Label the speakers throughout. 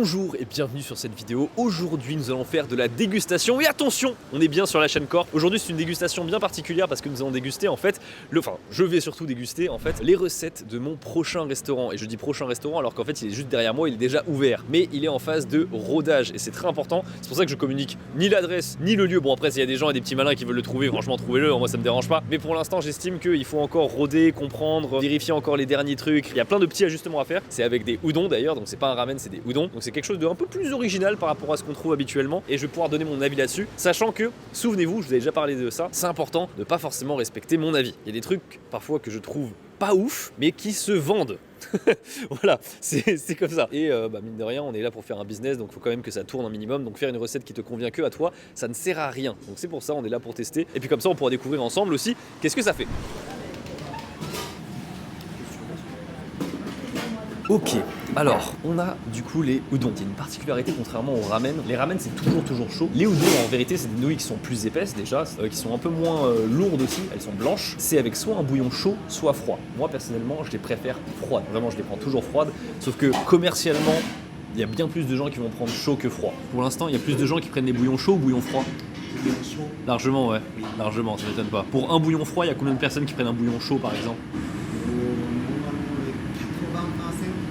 Speaker 1: Bonjour et bienvenue sur cette vidéo. Aujourd'hui nous allons faire de la dégustation et attention, on est bien sur la chaîne Corp. Aujourd'hui c'est une dégustation bien particulière parce que nous allons déguster en fait, je vais surtout déguster en fait les recettes de mon prochain restaurant. Et je dis prochain restaurant alors qu'en fait il est juste derrière moi, il est déjà ouvert. Mais il est en phase de rodage et c'est très important. C'est pour ça que je communique ni l'adresse ni le lieu. Bon après s'il y a des gens et des petits malins qui veulent le trouver, franchement trouvez-le, moi ça me dérange pas. Mais pour l'instant j'estime qu'il faut encore rôder, comprendre, vérifier encore les derniers trucs. Il y a plein de petits ajustements à faire. C'est avec des udon d'ailleurs, donc c'est pas un ramen, c'est des udon. Donc c'est quelque chose de un peu plus original par rapport à ce qu'on trouve habituellement et je vais pouvoir donner mon avis là-dessus, sachant que, souvenez-vous, je vous ai déjà parlé de ça, c'est important de pas forcément respecter mon avis. Il y a des trucs parfois que je trouve pas ouf, mais qui se vendent. Voilà, c'est comme ça. Et mine de rien, on est là pour faire un business, donc il faut quand même que ça tourne un minimum. Donc faire une recette qui te convient que à toi, ça ne sert à rien. Donc c'est pour ça, on est là pour tester. Et puis comme ça, on pourra découvrir ensemble aussi qu'est-ce que ça fait. Ok, alors on a du coup les udon. Il y a une particularité contrairement aux ramen. Les ramen c'est toujours chaud. Les udon en vérité c'est des nouilles qui sont plus épaisses déjà, qui sont un peu moins lourdes aussi, elles sont blanches. C'est avec soit un bouillon chaud, soit froid. Moi personnellement je les préfère froides, vraiment je les prends toujours froides. Sauf que commercialement, il y a bien plus de gens qui vont prendre chaud que froid. Pour l'instant il y a plus de gens qui prennent des bouillons chauds ou bouillons froids. Largement ouais, largement, ça m'étonne pas. Pour un bouillon froid, il y a combien de personnes qui prennent un bouillon chaud par exemple?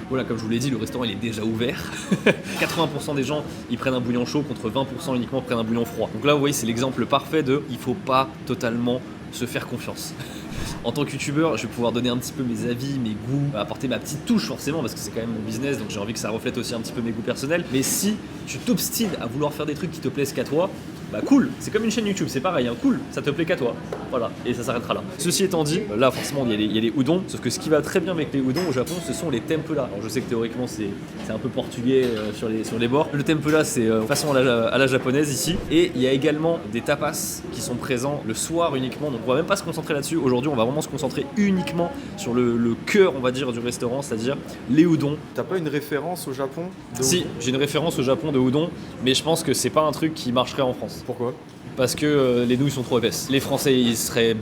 Speaker 1: Voilà, comme je vous l'ai dit, le restaurant il est déjà ouvert. 80% des gens ils prennent un bouillon chaud contre 20% uniquement prennent un bouillon froid. Donc là vous voyez c'est l'exemple parfait de il faut pas totalement se faire confiance. En tant que youtubeur, je vais pouvoir donner un petit peu mes avis, mes goûts, apporter ma petite touche forcément parce que c'est quand même mon business donc j'ai envie que ça reflète aussi un petit peu mes goûts personnels. Mais si tu t'obstines à vouloir faire des trucs qui te plaisent qu'à toi, bah cool, c'est comme une chaîne YouTube, c'est pareil, hein, cool, ça te plaît qu'à toi. Voilà, et ça s'arrêtera là. Ceci étant dit, là forcément il y a les udon, sauf que ce qui va très bien avec les udon au Japon, ce sont les tempura. Alors je sais que théoriquement c'est un peu portugais sur les bords. Le tempura c'est façon à la japonaise ici. Et il y a également des tapas qui sont présents le soir uniquement, donc on va même pas se concentrer là-dessus. Aujourd'hui on va vraiment se concentrer uniquement sur le cœur on va dire du restaurant, c'est-à-dire les udon.
Speaker 2: T'as pas une référence au Japon de
Speaker 1: Si,
Speaker 2: udon?
Speaker 1: j'ai une référence au Japon de udon, mais je pense que c'est pas un truc qui marcherait en France.
Speaker 2: Pourquoi?
Speaker 1: Parce que les nouilles sont trop épaisses. Les Français ils seraient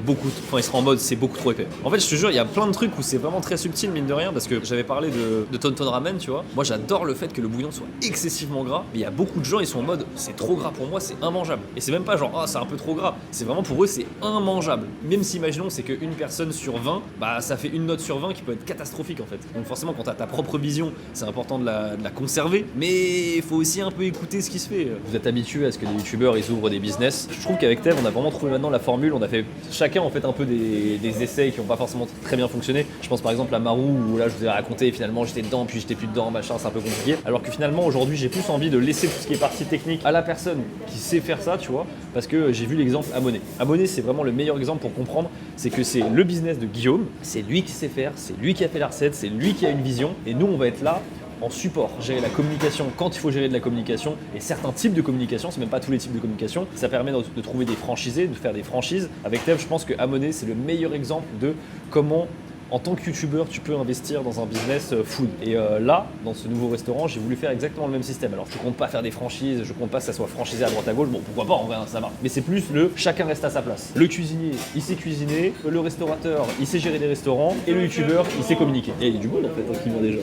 Speaker 1: en mode c'est beaucoup trop épais. En fait je te jure il y a plein de trucs où c'est vraiment très subtil mine de rien parce que j'avais parlé de Tonton Ramen tu vois. Moi j'adore le fait que le bouillon soit excessivement gras, mais il y a beaucoup de gens ils sont en mode c'est trop gras pour moi, c'est immangeable. Et c'est même pas genre c'est un peu trop gras, c'est vraiment pour eux c'est immangeable. Même si imaginons c'est qu'une personne sur 20, bah ça fait une note sur 20 qui peut être catastrophique en fait. Donc forcément quand t'as ta propre vision c'est important de la conserver, mais il faut aussi un peu écouter ce qui se fait. Vous êtes habitué à ce que les youtubeurs ils ouvrent des business. Je trouve qu'avec Tev, on a vraiment trouvé maintenant la formule. On a fait chacun en fait un peu des essais qui n'ont pas forcément très bien fonctionné. Je pense par exemple à Marou où là je vous ai raconté et finalement j'étais dedans puis j'étais plus dedans, machin, c'est un peu compliqué. Alors que finalement aujourd'hui j'ai plus envie de laisser tout ce qui est partie technique à la personne qui sait faire ça, tu vois, parce que j'ai vu l'exemple Amoné. Amoné c'est vraiment le meilleur exemple pour comprendre, c'est que c'est le business de Guillaume, c'est lui qui sait faire, c'est lui qui a fait la recette, c'est lui qui a une vision et nous on va être là en support, gérer la communication quand il faut gérer de la communication et certains types de communication, c'est même pas tous les types de communication. Ça permet de trouver des franchisés, de faire des franchises. Avec Tev, je pense que Amoné c'est le meilleur exemple de comment en tant que youtubeur tu peux investir dans un business food. Et là, dans ce nouveau restaurant, j'ai voulu faire exactement le même système. Alors je compte pas faire des franchises, je compte pas que ça soit franchisé à droite à gauche, bon pourquoi pas en vrai, ça va. Mais c'est plus le chacun reste à sa place. Le cuisinier, il sait cuisiner, le restaurateur, il sait gérer des restaurants, et le youtubeur, il sait communiquer. Et il y a du bon en fait, tranquillement déjà.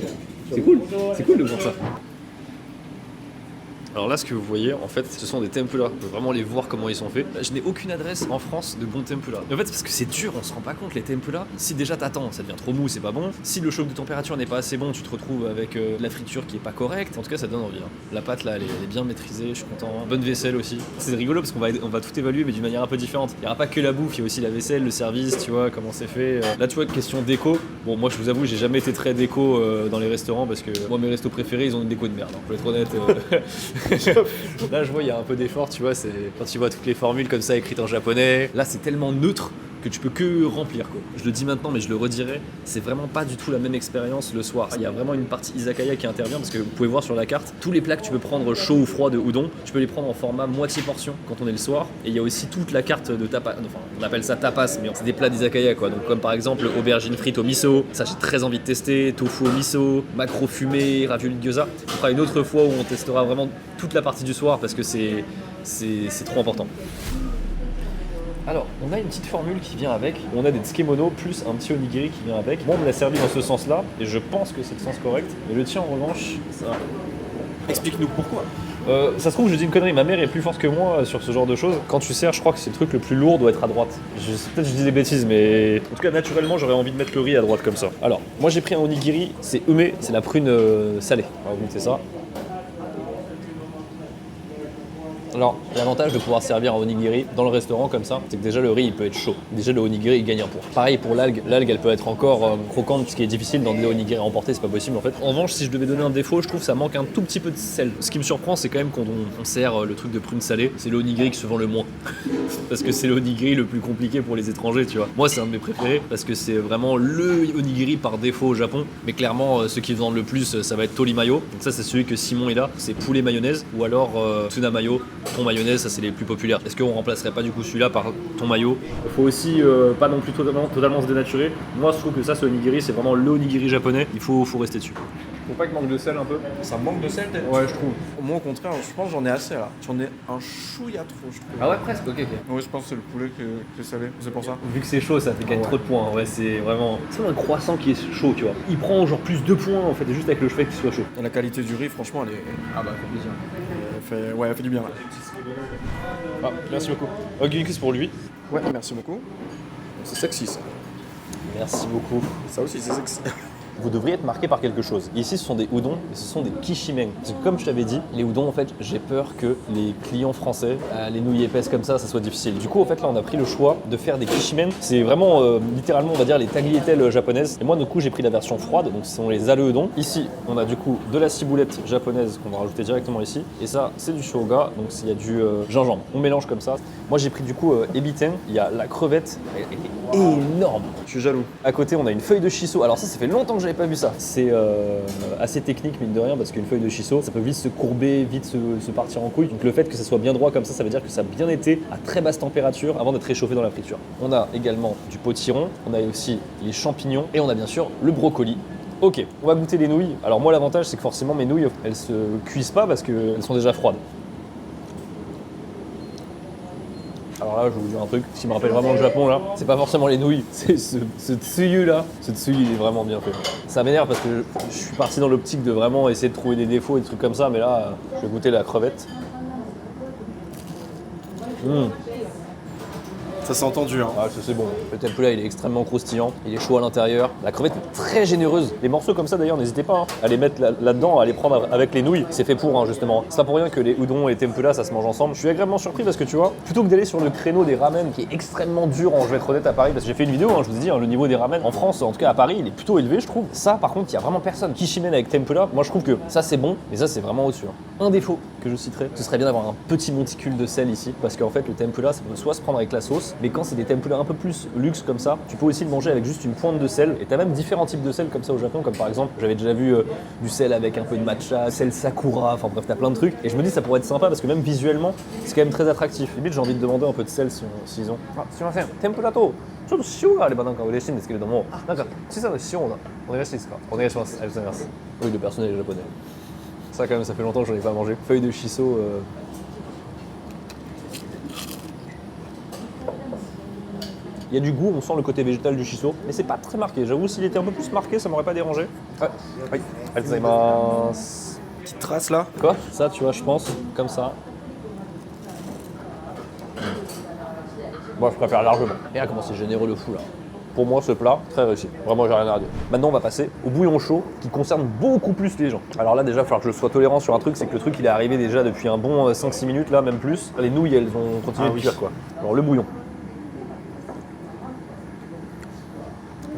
Speaker 1: C'est cool de voir ça. Alors là, ce que vous voyez, en fait, ce sont des tempura. On peut vraiment les voir comment ils sont faits. Je n'ai aucune adresse en France de bons tempura. Et en fait, c'est parce que c'est dur, on se rend pas compte, les tempura. Si déjà t'attends, ça devient trop mou, c'est pas bon. Si le choc de température n'est pas assez bon, tu te retrouves avec de la friture qui est pas correcte. En tout cas, ça donne envie. Hein. La pâte là, elle est bien maîtrisée, je suis content. Bonne vaisselle aussi. C'est rigolo parce qu'on va tout évaluer, mais d'une manière un peu différente. Il y aura pas que la bouffe, il y a aussi la vaisselle, le service, tu vois, comment c'est fait. Là, tu vois, question déco. Bon, moi, je vous avoue, j'ai jamais été très déco dans les restaurants parce que moi, mes restos préférés, ils ont une déco de merde. Hein, pour être honnête. Là je vois il y a un peu d'effort tu vois, c'est quand tu vois toutes les formules comme ça écrites en japonais, là c'est tellement neutre que tu peux que remplir quoi. Je le dis maintenant mais je le redirai, c'est vraiment pas du tout la même expérience le soir. Il y a vraiment une partie izakaya qui intervient parce que vous pouvez voir sur la carte, tous les plats que tu peux prendre chaud ou froid de udon, tu peux les prendre en format moitié portion quand on est le soir. Et il y a aussi toute la carte de tapas, enfin on appelle ça tapas mais c'est des plats d'izakaya quoi. Donc comme par exemple aubergine frite au miso, ça j'ai très envie de tester, tofu au miso, maquereau fumé, ravioli de gyoza. On fera une autre fois où on testera vraiment toute la partie du soir parce que c'est trop important. Alors, on a une petite formule qui vient avec, on a des tsukemono plus un petit onigiri qui vient avec. Moi, on me l'a servi dans ce sens-là, et je pense que c'est le sens correct. Mais le tien, en revanche, ça...
Speaker 2: Explique-nous pourquoi.
Speaker 1: Ça se trouve, je dis une connerie, ma mère est plus forte que moi sur ce genre de choses. Quand tu sers, je crois que c'est le truc le plus lourd doit être à droite. Peut-être que je dis des bêtises, mais en tout cas, naturellement, j'aurais envie de mettre le riz à droite comme ça. Alors, moi j'ai pris un onigiri, c'est ume, c'est la prune salée. On va goûter ça. Alors, l'avantage de pouvoir servir un onigiri dans le restaurant comme ça, c'est que déjà le riz il peut être chaud. Déjà le onigiri il gagne un point. Pareil pour l'algue, l'algue elle peut être encore croquante, ce qui est difficile dans des onigiri à emporter, c'est pas possible en fait. En revanche, si je devais donner un défaut, je trouve que ça manque un tout petit peu de sel. Ce qui me surprend, c'est quand même quand on sert le truc de prune salée, c'est le onigiri qui se vend le moins. Parce que c'est le onigiri le plus compliqué pour les étrangers, tu vois. Moi, c'est un de mes préférés parce que c'est vraiment le onigiri par défaut au Japon. Mais clairement, ceux qui vendent le plus, ça va être Tori Mayo. Donc ça, c'est celui que Simon il a, c'est poulet mayonnaise ou alors tuna mayo. Thon mayonnaise, ça c'est les plus populaires. Est-ce qu'on remplacerait pas du coup celui-là par thon mayo? Il faut aussi pas non plus totalement se dénaturer. Moi je trouve que ça ce onigiri c'est vraiment le onigiri japonais, il faut rester dessus.
Speaker 2: Faut pas qu'il manque de sel un peu. Ça manque de sel peut-être? Ouais, je trouve. Moi au contraire, je pense que j'en ai assez là. J'en ai un chouïa trop, je trouve.
Speaker 1: Ah ouais, presque, ok.
Speaker 2: Ouais, je pense que c'est le poulet qui est salé, c'est pour ça.
Speaker 1: Vu que c'est chaud, ça fait gagner trop de points. En vrai, c'est vraiment. C'est comme un croissant qui est chaud, tu vois. Il prend genre plus 2 points en fait, juste avec le fait qu'il soit chaud.
Speaker 2: Et la qualité du riz, franchement, elle est.
Speaker 1: Ah bah, fait plaisir.
Speaker 2: Elle fait du bien là.
Speaker 1: Ah, merci beaucoup. Ok, c'est pour lui.
Speaker 2: Ouais, merci beaucoup. C'est sexy ça.
Speaker 1: Merci beaucoup.
Speaker 2: Ça aussi, c'est sexy.
Speaker 1: Vous devriez être marqué par quelque chose. Ici, ce sont des udon et ce sont des kishimen. Parce que comme je t'avais dit, les udon, en fait, j'ai peur que les clients français, les nouilles épaisses comme ça soit difficile. Du coup, en fait, là, on a pris le choix de faire des kishimen. C'est vraiment, littéralement, on va dire, les tagliatelles japonaises. Et moi, du coup, j'ai pris la version froide, donc ce sont les ale udon. Ici, on a du coup de la ciboulette japonaise qu'on va rajouter directement ici. Et ça, c'est du shoga, donc il y a du gingembre. On mélange comme ça. Moi, j'ai pris du coup ebiten. Il y a la crevette. Elle est énorme.
Speaker 2: Je suis jaloux.
Speaker 1: À côté, on a une feuille de shiso. Alors ça fait longtemps que j'avais pas vu ça. C'est assez technique, mine de rien, parce qu'une feuille de shiso, ça peut vite se courber, vite se partir en couille. Donc le fait que ça soit bien droit comme ça veut dire que ça a bien été à très basse température avant d'être réchauffé dans la friture. On a également du potiron, on a aussi les champignons et on a bien sûr le brocoli. Ok, on va goûter les nouilles. Alors moi, l'avantage, c'est que forcément, mes nouilles, elles se cuisent pas parce qu'elles sont déjà froides. Alors là, je vais vous dire un truc qui me rappelle vraiment le Japon là. C'est pas forcément les nouilles, c'est ce tsuyu là. Ce tsuyu, il est vraiment bien fait. Ça m'énerve parce que je suis parti dans l'optique de vraiment essayer de trouver des défauts et des trucs comme ça, mais là, je vais goûter la crevette.
Speaker 2: Ça s'est entendu, hein.
Speaker 1: Ah, ça c'est bon. Le tempura, il est extrêmement croustillant, il est chaud à l'intérieur. La crevette est très généreuse. Les morceaux comme ça d'ailleurs, n'hésitez pas à les mettre là-dedans, à les prendre avec les nouilles. C'est fait pour, justement. C'est pas pour rien que les udon et tempura, ça se mange ensemble. Je suis agréablement surpris parce que tu vois, plutôt que d'aller sur le créneau des ramen, qui est extrêmement dur, je vais être honnête à Paris, parce que j'ai fait une vidéo, je vous ai dit, le niveau des ramen en France, en tout cas à Paris, il est plutôt élevé, je trouve. Ça, par contre, il y a vraiment personne. Kishimen avec tempura, moi je trouve que ça c'est bon, mais ça c'est vraiment au-dessus. Un défaut que je citerais, ce serait bien d'avoir un petit monticule de sel ici, parce qu'en fait le tempura, ça peut soit se prendre avec la sauce, mais quand c'est des tempura un peu plus luxe comme ça, tu peux aussi le manger avec juste une pointe de sel. Et t'as même différents types de sel comme ça au Japon, comme par exemple, j'avais déjà vu du sel avec un peu de matcha, sel sakura, enfin bref, t'as plein de trucs. Et je me dis ça pourrait être sympa parce que même visuellement, c'est quand même très attractif. Limite, j'ai envie de demander un peu de sel s'ils ont. Ah, sumimasen, tempura to, chotto shio ga areba nanka ureshi desu keredomo, nanka chisano shio da onegashi desu ka? Onegashimasu. Arigatou gozaimasu. Oui, le personnel est japonais. Ça quand même, ça fait longtemps que j'en ai pas mangé. Feuille de shiso. Il y a du goût, on sent le côté végétal du shiso, mais c'est pas très marqué. J'avoue, s'il était un peu plus marqué, ça m'aurait pas dérangé. Ouais, oui, arigatou gozaimasu.
Speaker 2: Petite trace là.
Speaker 1: Quoi? Ça, tu vois, je pense, comme ça. Moi, je préfère largement. Et là, comment c'est généreux le fou, là. Pour moi, ce plat, très réussi. Vraiment, j'ai rien à dire. Maintenant, on va passer au bouillon chaud, qui concerne beaucoup plus les gens. Alors là, déjà, il va falloir que je sois tolérant sur un truc, c'est que le truc, il est arrivé déjà depuis un bon 5-6 minutes, là, même plus. Les nouilles, elles ont continué de cuire, quoi. Alors, le bouillon.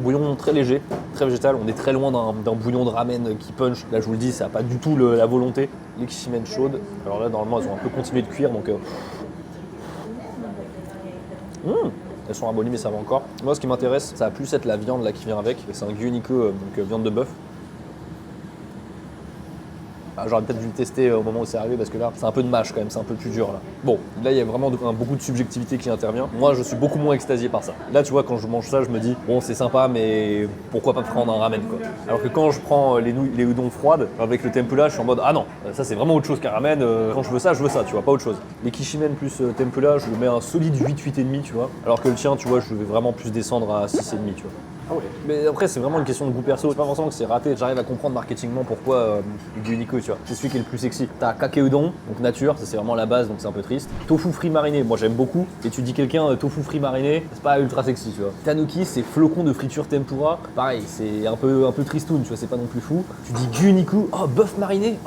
Speaker 1: Bouillon très léger, très végétal, on est très loin d'un bouillon de ramen qui punch. Là je vous le dis, ça n'a pas du tout la volonté. Les kishimen chaudes, alors là normalement elles ont un peu continué de cuire donc... Elles sont abolies mais ça va encore. Moi ce qui m'intéresse, ça va plus être la viande là qui vient avec. C'est un gyuniko, donc viande de bœuf. J'aurais peut-être dû le tester au moment où c'est arrivé parce que là, c'est un peu de mâche quand même, c'est un peu plus dur là. Bon, là il y a vraiment beaucoup de subjectivité qui intervient. Moi je suis beaucoup moins extasié par ça. Là tu vois, quand je mange ça, je me dis, bon c'est sympa mais pourquoi pas prendre un ramen quoi. Alors que quand je prends les udon froides avec le tempura, je suis en mode, ah non, ça c'est vraiment autre chose qu'un ramen. Quand je veux ça, tu vois, pas autre chose. Les kishimen plus tempura, je mets un solide 8,5 tu vois. Alors que le tien, tu vois, je vais vraiment plus descendre à 6,5 tu vois. Ah ouais. Mais après, c'est vraiment une question de goût perso. C'est pas forcément que c'est raté. J'arrive à comprendre marketingement pourquoi Gyunico, tu vois. C'est celui qui est le plus sexy. T'as kake udon, donc nature, ça c'est vraiment la base, donc c'est un peu triste. Tofu frit mariné, moi j'aime beaucoup. Et tu dis quelqu'un tofu frit mariné, c'est pas ultra sexy, tu vois. Tanuki, c'est flocon de friture tempura. Pareil, c'est un peu tristoun, tu vois, c'est pas non plus fou. Tu dis Gyunico, oh bœuf mariné,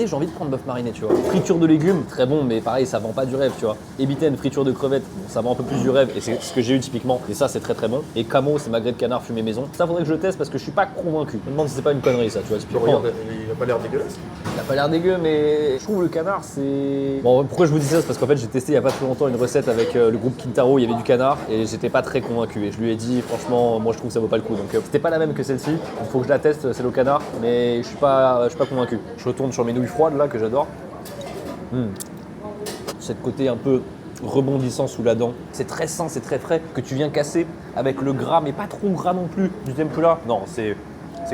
Speaker 1: j'ai envie de prendre bœuf mariné, tu vois. Friture de légumes, très bon, mais pareil, ça vend pas du rêve, tu vois. Ebiten, friture de crevettes, bon, ça vend un peu plus du rêve, et c'est ce que j'ai eu typiquement. Et ça, c'est très très bon. Et Camo, c'est magret de canard fumé maison. Ça, faudrait que je le teste parce que je suis pas convaincu. Je me demande si c'est pas une connerie, ça, tu vois. Typiquement.
Speaker 2: Regarde, il a pas l'air dégueulasse.
Speaker 1: Il a pas l'air dégueu, mais je trouve le canard, c'est. Bon, pourquoi je vous dis ça? C'est parce qu'en fait, j'ai testé il y a pas très longtemps une recette avec le groupe Kintaro, il y avait du canard, et j'étais pas très convaincu. Et je lui ai dit, franchement, moi je trouve que ça vaut pas le coup. Donc, c'était pas la même que celle-ci. Il faut que je la teste, celle au canard, mais je suis pas convaincu. Je retourne sur mes nouilles froides là, que j'adore. Cette côté un peu rebondissant sous la dent. C'est très sain, c'est très frais, que tu viens casser avec le gras, mais pas trop gras non plus, du tempura. Non, c'est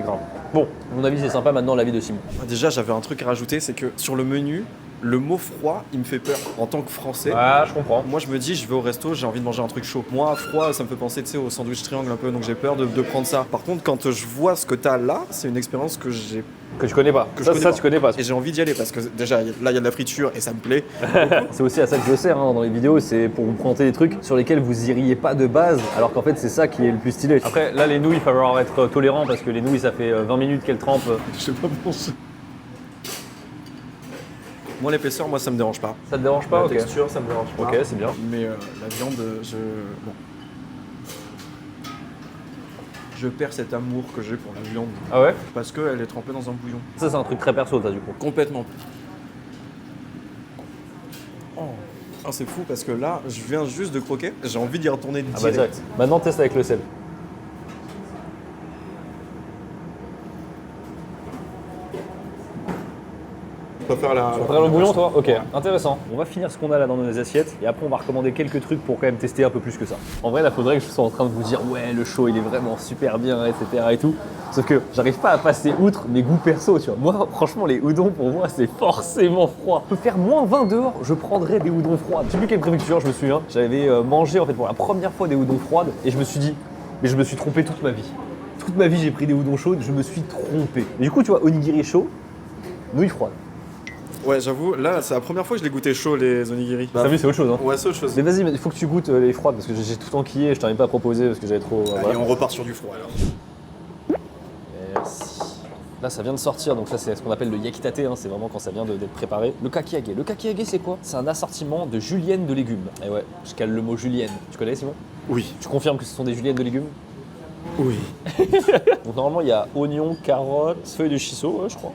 Speaker 1: grave. Bon, à mon avis, c'est sympa maintenant l'avis de Simon.
Speaker 2: Déjà, j'avais un truc à rajouter, c'est que sur le menu, le mot froid, il me fait peur. En tant que Français,
Speaker 1: Ah, je comprends.
Speaker 2: moi je me dis, je vais au resto, j'ai envie de manger un truc chaud. Moi, froid, ça me fait penser, tu sais, au sandwich triangle un peu, donc j'ai peur de prendre ça. Par contre, quand je vois ce que t'as là, c'est une expérience que j'ai.
Speaker 1: Que tu connais pas.
Speaker 2: Que
Speaker 1: ça,
Speaker 2: je connais pas.
Speaker 1: tu connais pas.
Speaker 2: Et j'ai envie d'y aller parce que déjà, là, il y a de la friture et ça me plaît.
Speaker 1: C'est aussi à ça que je sers dans les vidéos, c'est pour vous présenter des trucs sur lesquels vous iriez pas de base, alors qu'en fait c'est ça qui est le plus stylé. Après là les nouilles, il va falloir être tolérant parce que les nouilles ça fait 20 minutes qu'elles trempent.
Speaker 2: Je sais pas penser. Moi, l'épaisseur, moi, ça me dérange pas.
Speaker 1: Ça te dérange pas?
Speaker 2: La
Speaker 1: Ok.
Speaker 2: texture, ça me dérange pas.
Speaker 1: Ok, c'est bien.
Speaker 2: Mais la viande, bon. Je perds cet amour que j'ai pour la viande
Speaker 1: Ah ouais?
Speaker 2: parce qu'elle est trempée dans un bouillon.
Speaker 1: Ça c'est un truc très perso ça du coup.
Speaker 2: Complètement. Oh. Ah, c'est fou parce que là, je viens juste de croquer, j'ai envie d'y retourner
Speaker 1: Ah bah
Speaker 2: direct.
Speaker 1: direct. Maintenant teste avec le sel.
Speaker 2: On peut faire la.
Speaker 1: Tu préfères le bouillon toi? Ok, intéressant. On va finir ce qu'on a là dans nos assiettes et après on va recommander quelques trucs pour quand même tester un peu plus que ça. En vrai là faudrait que je sois en train de vous dire ouais le chaud il est vraiment super bien etc et tout. Sauf que j'arrive pas à passer outre mes goûts perso tu vois. Moi franchement les udons pour moi c'est forcément froid. On peut faire moins 20 dehors, je prendrais des udons froides. Je sais plus quelle préfecture je me souviens. J'avais mangé en fait pour la première fois des udons froides et je me suis dit mais je me suis trompé toute ma vie. Toute ma vie j'ai pris des udons chaudes, je me suis trompé. Et du coup tu vois onigiri chaud, nouilles froides.
Speaker 2: Ouais, j'avoue, là, c'est la première fois que je l'ai goûté chaud, les onigiri.
Speaker 1: T'as vu c'est autre chose hein.
Speaker 2: Ouais, c'est autre chose.
Speaker 1: Mais vas-y, il faut que tu goûtes les froides parce que j'ai tout enquillé et je t'en ai pas proposé parce que j'avais trop.
Speaker 2: Allez,
Speaker 1: voilà.
Speaker 2: on repart sur du froid alors.
Speaker 1: Merci. Là, ça vient de sortir, donc ça, c'est ce qu'on appelle le yakitate, hein, c'est vraiment quand ça vient d'être préparé. Le kakiage. Le kakiage, c'est quoi? C'est un assortiment de juliennes de légumes. Et ouais, je cale le mot julienne. Tu connais, Simon?
Speaker 2: Oui.
Speaker 1: Tu confirmes que ce sont des juliennes de légumes?
Speaker 2: Oui.
Speaker 1: Donc, normalement, il y a oignons, carottes, feuilles de shiso, ouais, je crois.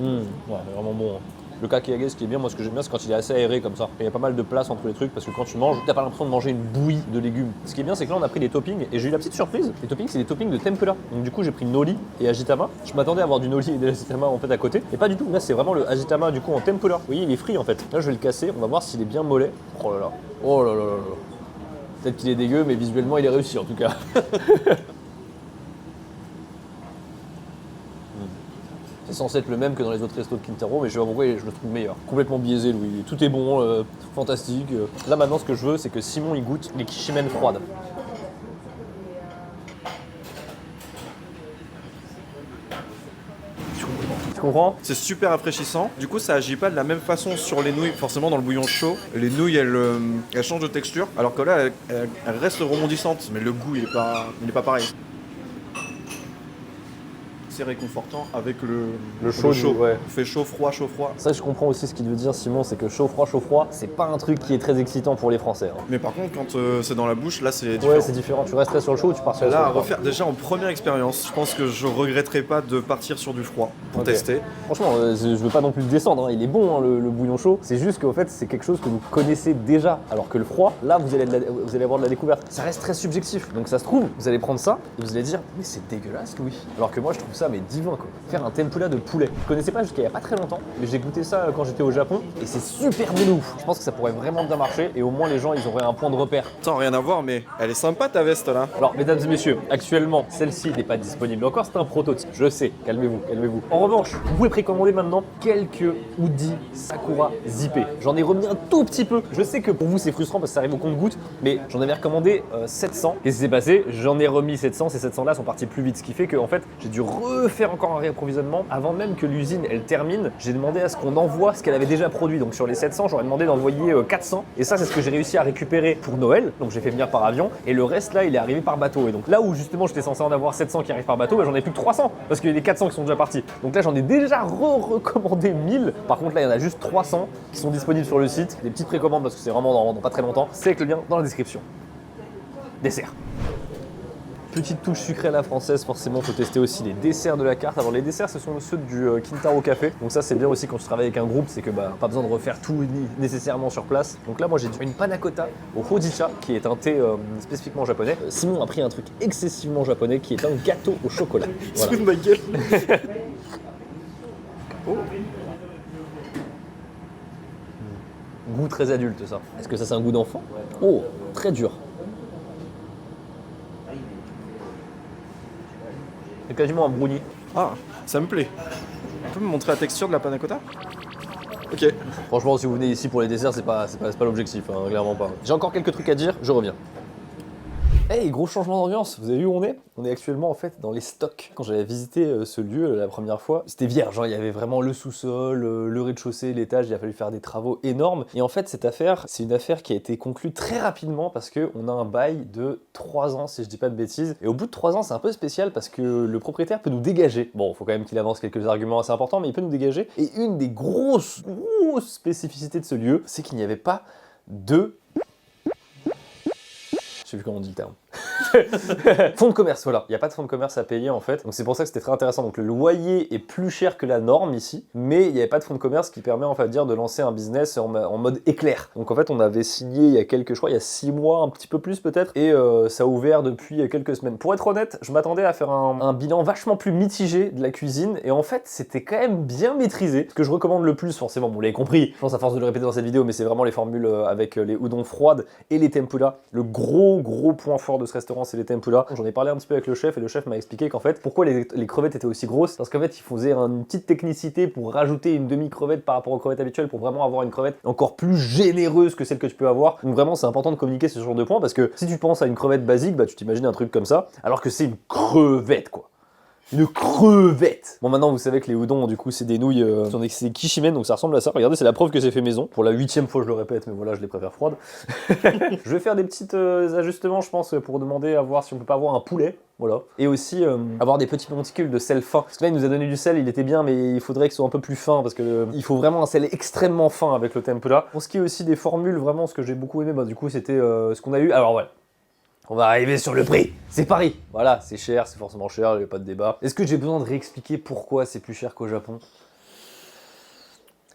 Speaker 1: Ouais, vraiment bon. Hein. Le kakiage, ce qui est bien, moi ce que j'aime bien, c'est quand il est assez aéré comme ça. Et il y a pas mal de place entre les trucs parce que quand tu manges, t'as pas l'impression de manger une bouillie de légumes. Ce qui est bien, c'est que là on a pris des toppings et j'ai eu la petite surprise. Les toppings, c'est des toppings de tempura. Donc du coup, j'ai pris nori et agitama. Je m'attendais à avoir du nori et de l'agitama en fait à côté. Et pas du tout. Là, c'est vraiment le agitama du coup en tempura. Vous voyez, il est frit en fait. Là, je vais le casser. On va voir s'il est bien mollet. Oh là là. Oh là là là là. Peut-être qu'il est dégueu, mais visuellement, il est réussi en tout cas. C'est censé être le même que dans les autres restos de Kintaro, mais je vais avouer, je le trouve meilleur. Complètement biaisé, Louis. Tout est bon, fantastique. Là, maintenant, ce que je veux, c'est que Simon, il goûte les kishimen froides. Tu comprends?
Speaker 2: C'est super rafraîchissant. Du coup, ça agit pas de la même façon sur les nouilles. Forcément, dans le bouillon chaud, les nouilles, elles changent de texture. Alors que là, elles restent rebondissantes. Mais le goût, il est pas pareil. C'est réconfortant avec le
Speaker 1: chaud, ouais.
Speaker 2: Il fait chaud, froid, chaud, froid.
Speaker 1: Ça, je comprends aussi ce qu'il veut dire, Simon, c'est que chaud, froid, c'est pas un truc qui est très excitant pour les Français. Hein.
Speaker 2: Mais par contre, quand c'est dans la bouche, là, c'est différent.
Speaker 1: Ouais, c'est différent. Tu resterais sur le chaud ou tu pars sur le
Speaker 2: Là, à
Speaker 1: chaud?
Speaker 2: refaire déjà en première expérience, je pense que je regretterai pas de partir sur du froid pour
Speaker 1: Ok.
Speaker 2: tester.
Speaker 1: Franchement, je veux pas non plus le descendre, hein. Il est bon hein, le bouillon chaud. C'est juste qu'en fait, c'est quelque chose que vous connaissez déjà. Alors que le froid, là, vous allez avoir de la découverte. Ça reste très subjectif. Donc ça se trouve, vous allez prendre ça et vous allez dire, mais c'est dégueulasse, Louis. Alors que moi, je trouve ça mais divin quoi. Faire un tempura de poulet. Je connaissais pas jusqu'à il y a pas très longtemps, mais j'ai goûté ça quand j'étais au Japon et c'est super bon de ouf. Je pense que ça pourrait vraiment bien marcher et au moins les gens ils auraient un point de repère.
Speaker 2: Attends, rien à voir, mais elle est sympa ta veste là.
Speaker 1: Alors, mesdames et messieurs, actuellement, celle-ci n'est pas disponible encore, c'est un prototype. Je sais, calmez-vous, calmez-vous. En revanche, vous pouvez précommander maintenant quelques hoodies Sakura zippés. J'en ai remis un tout petit peu. Je sais que pour vous, c'est frustrant parce que ça arrive au compte-gouttes, mais j'en avais recommandé 700. Qu'est-ce qui s'est passé? J'en ai remis 700. Ces 700-là sont partis plus vite, ce qui fait que, en fait, j'ai dû refaire encore un réapprovisionnement. Avant même que l'usine, elle termine, j'ai demandé à ce qu'on envoie ce qu'elle avait déjà produit. Donc, sur les 700, j'aurais demandé d'envoyer 400. Et ça, c'est ce que j'ai réussi à récupérer pour Noël. Donc, j'ai fait venir par avion. Et le reste, là, il est arrivé par bateau. Et donc, là où justement, j'étais censé en avoir 700 qui arrivent par bateau, bah, j'en ai plus que 300. Parce qu'il y a les 400 qui sont déjà partis. Donc là, j'en ai déjà recommandé 1000. Par contre, là, il y en a juste 300 qui sont disponibles sur le site. Des petites précommandes parce que c'est vraiment dans pas très longtemps. C'est avec le lien dans la description. Dessert. Petite touche sucrée à la française, forcément, faut tester aussi les desserts de la carte. Alors les desserts, ce sont ceux du Kintaro Café. Donc ça, c'est bien aussi quand tu travailles avec un groupe, c'est que pas besoin de refaire tout nécessairement sur place. Donc là, moi, j'ai une panna cotta au Hojicha, qui est un thé spécifiquement japonais. Simon a pris un truc excessivement japonais, qui est un gâteau au chocolat. Voilà.
Speaker 2: De ma gueule. Oh.
Speaker 1: Goût très adulte, ça. Est-ce que ça, c'est un goût d'enfant? Oh, très dur. C'est quasiment un brownie.
Speaker 2: Ah, ça me plaît. Tu peux me montrer la texture de la panna cotta? Ok.
Speaker 1: Franchement, si vous venez ici pour les desserts, c'est pas l'objectif, hein, clairement pas. J'ai encore quelques trucs à dire, je reviens. Hey, gros changement d'ambiance, vous avez vu où on est? On est actuellement en fait dans les stocks. Quand j'avais visité ce lieu la première fois, c'était vierge, hein, il y avait vraiment le sous-sol, le rez-de-chaussée, l'étage, il a fallu faire des travaux énormes. Et en fait, cette affaire, c'est une affaire qui a été conclue très rapidement parce qu'on a un bail de 3 ans, si je dis pas de bêtises. Et au bout de 3 ans, c'est un peu spécial parce que le propriétaire peut nous dégager. Bon, il faut quand même qu'il avance quelques arguments assez importants, mais il peut nous dégager. Et une des grosses spécificités de ce lieu, c'est qu'il n'y avait pas de... Je sais plus comment on dit le terme. Fonds de commerce, voilà. Il n'y a pas de fonds de commerce à payer en fait. Donc c'est pour ça que c'était très intéressant. Donc le loyer est plus cher que la norme ici, mais il n'y avait pas de fonds de commerce qui permet en fait de lancer un business en mode éclair. Donc en fait on avait signé il y a quelques, je crois il y a 6 mois, un petit peu plus peut-être, et ça a ouvert depuis quelques semaines. Pour être honnête, je m'attendais à faire un bilan vachement plus mitigé de la cuisine, et en fait c'était quand même bien maîtrisé. Ce que je recommande le plus, forcément, vous l'avez compris, je pense à force de le répéter dans cette vidéo, mais c'est vraiment les formules avec les udon froides et les tempura. Le gros point fort de ce restaurant, c'est les tempura. J'en ai parlé un petit peu avec le chef et le chef m'a expliqué qu'en fait, pourquoi les crevettes étaient aussi grosses, parce qu'en fait, il faisait une petite technicité pour rajouter une demi-crevette par rapport aux crevettes habituelles pour vraiment avoir une crevette encore plus généreuse que celle que tu peux avoir. Donc vraiment, c'est important de communiquer ce genre de points parce que si tu penses à une crevette basique, bah tu t'imagines un truc comme ça, alors que c'est une crevette quoi. Une crevette. Bon, maintenant vous savez que les udon, du coup, c'est des nouilles, c'est kishimen, donc ça ressemble à ça. Regardez, c'est la preuve que c'est fait maison. Pour la 8e fois, je le répète, mais voilà, je les préfère froides. Je vais faire des petits ajustements, je pense, pour demander à voir si on peut pas avoir un poulet. Voilà. Et aussi avoir des petits monticules de sel fin. Parce que là, il nous a donné du sel, il était bien, mais il faudrait que ce soit un peu plus fin, parce que il faut vraiment un sel extrêmement fin avec le tempura. Pour ce qui est aussi des formules, vraiment, ce que j'ai beaucoup aimé, bah, du coup, c'était ce qu'on a eu. Alors, voilà. On va arriver sur le prix. C'est Paris. Voilà, c'est cher, c'est forcément cher, il n'y a pas de débat. Est-ce que j'ai besoin de réexpliquer pourquoi c'est plus cher qu'au Japon?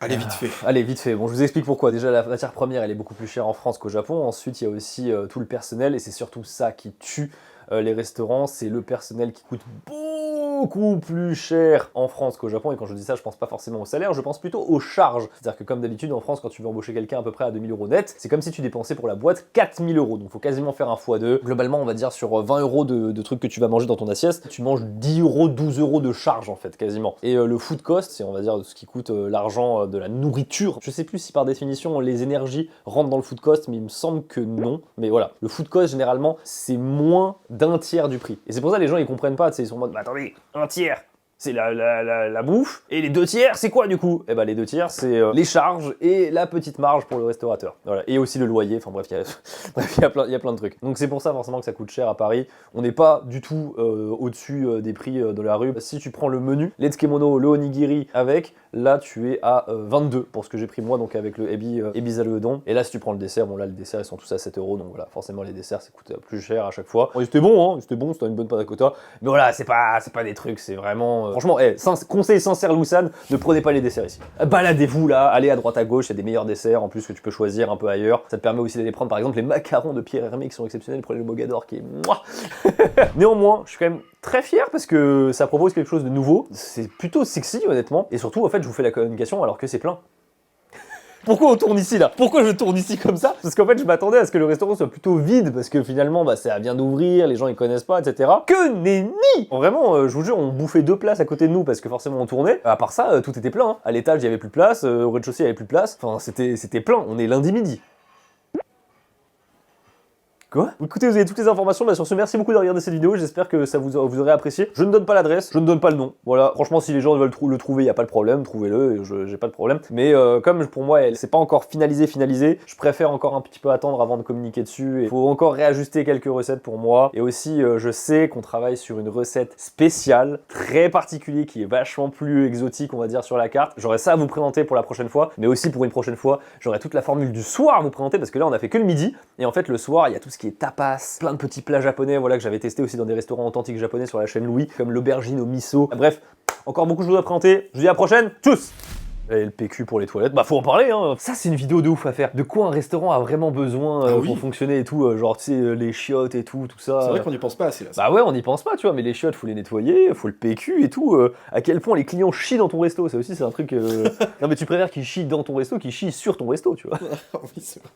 Speaker 2: Allez, vite fait.
Speaker 1: Allez, vite fait. Bon, je vous explique pourquoi. Déjà, la matière première, elle est beaucoup plus chère en France qu'au Japon. Ensuite, il y a aussi tout le personnel, et c'est surtout ça qui tue les restaurants. C'est le personnel qui coûte beaucoup plus cher en France qu'au Japon. Et quand je dis ça, je pense pas forcément au salaire, je pense plutôt aux charges. C'est-à-dire que comme d'habitude, en France, quand tu veux embaucher quelqu'un à peu près à 2000 € net, c'est comme si tu dépensais pour la boîte 4000 €. Donc, faut quasiment faire un x2. Globalement, on va dire sur 20 € de trucs que tu vas manger dans ton assiette, tu manges 10 €, 12 € de charge en fait, quasiment. Et le food cost, c'est on va dire ce qui coûte l'argent de la nourriture. Je sais plus si par définition les énergies rentrent dans le food cost, mais il me semble que non. Mais voilà, le food cost généralement, c'est moins d'un tiers du prix. Et c'est pour ça que les gens ils comprennent pas, ils sont en mode, bah, attendez, un tiers, c'est la bouffe, et les 2 tiers, c'est quoi du coup? Eh ben les 2 tiers, c'est les charges et la petite marge pour le restaurateur. Voilà. Et aussi le loyer, enfin bref, il y a plein de trucs. Donc c'est pour ça forcément que ça coûte cher à Paris. On n'est pas du tout au-dessus des prix de la rue. Si tu prends le menu, l'etsukemono, le onigiri avec, là tu es à 22 pour ce que j'ai pris moi, donc avec le ebizaru udon. Et là si tu prends le dessert, bon là les desserts ils sont tous à 7 €, donc voilà, forcément les desserts ça coûte plus cher à chaque fois. Bon, c'était bon, c'était une bonne panna cotta, mais voilà, c'est pas des trucs, c'est vraiment Franchement, conseil sincère Loussane, ne prenez pas les desserts ici. Baladez-vous là, allez à droite à gauche, il y a des meilleurs desserts en plus que tu peux choisir un peu ailleurs. Ça te permet aussi d'aller prendre par exemple les macarons de Pierre Hermé qui sont exceptionnels, prenez le Mogador qui est mouah. Néanmoins, je suis quand même très fier parce que ça propose quelque chose de nouveau. C'est plutôt sexy honnêtement. Et surtout, en fait, je vous fais la communication alors que c'est plein. Pourquoi on tourne ici là? Pourquoi je tourne ici comme ça? Parce qu'en fait je m'attendais à ce que le restaurant soit plutôt vide parce que finalement bah, ça vient d'ouvrir, les gens ils connaissent pas, etc. Que nenni! Vraiment, je vous jure, on bouffait 2 places à côté de nous parce que forcément on tournait. À part ça, tout était plein. Hein. À l'étage il y avait plus de place, au rez-de-chaussée il y avait plus de place. Enfin c'était plein, on est lundi midi. Quoi? Écoutez, vous avez toutes les informations, bah sur ce, merci beaucoup de regarder cette vidéo, j'espère que ça vous aurez apprécié. Je ne donne pas l'adresse, je ne donne pas le nom. Voilà, franchement, si les gens veulent le trouver, il n'y a pas de problème, trouvez-le, j'ai pas de problème. Mais comme pour moi, c'est pas encore finalisé, je préfère encore un petit peu attendre avant de communiquer dessus. Il faut encore réajuster quelques recettes pour moi. Et aussi, je sais qu'on travaille sur une recette spéciale, très particulière, qui est vachement plus exotique, on va dire, sur la carte. J'aurai ça à vous présenter pour la prochaine fois, mais aussi pour une prochaine fois, j'aurai toute la formule du soir à vous présenter, parce que là, on a fait que le midi. Et en fait, le soir, il y a tout ce qui est tapas, plein de petits plats japonais, voilà, que j'avais testé aussi dans des restaurants authentiques japonais sur la chaîne Louis, comme l'aubergine au miso. Bref, encore beaucoup de choses à présenter. Je vous dis à la prochaine. Tchuss! Et le PQ pour les toilettes, bah faut en parler hein. Ça c'est une vidéo de ouf à faire. De quoi un restaurant a vraiment besoin pour fonctionner et tout, genre tu sais les chiottes et tout ça.
Speaker 2: C'est vrai qu'on n'y pense pas assez là.
Speaker 1: Bah ouais, on n'y pense pas, tu vois, mais les chiottes faut les nettoyer, faut le PQ et tout. À quel point les clients chient dans ton resto, ça aussi c'est un truc. Non mais tu préfères qu'ils chient dans ton resto qu'ils chient sur ton resto, tu vois.
Speaker 2: Oui, c'est vrai.